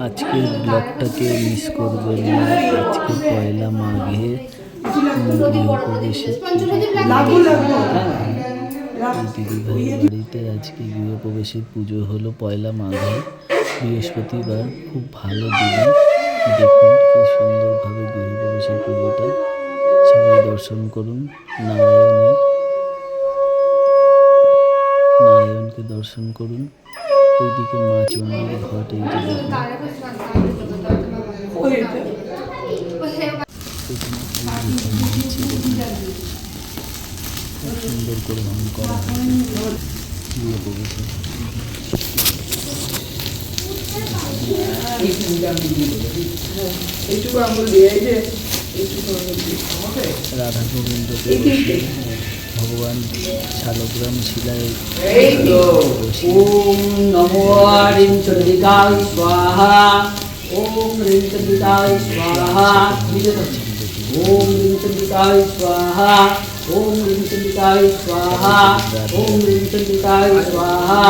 আজকের ব্লগটাকে মিস করবেন না। আজকে পয়লা মাঘে গৃহপ্রবেশের দিদিভাইয়ের বাড়িতে আজকে গৃহপ্রবেশের পুজো হলো পয়লা মাঘে বৃহস্পতিবার। খুব ভালো দিন, দেখুন কি সুন্দরভাবে গৃহপ্রবেশের পুজোটা। সবাই দর্শন করুন নারায়ণকে দর্শন করুন। ওইদিকে মা চণ্ডীর ঘট, এই যে দেখুন খুব সুন্দর করে রং করা হয়েছে গৃহপ্রবেশে। রাধা গোবিন্দ ভগবান শালগ্রাম শিলায় ওম নমো হ্রিং চণ্ডিকায় স্বাহা, ওম হ্রিং চণ্ডিকায় স্বাহা, ওম হ্রিং চণ্ডিকায় স্বাহা, ওম হ্রিং চণ্ডিকায় স্বাহা, ওম হ্রিং চণ্ডিকায় স্বাহা।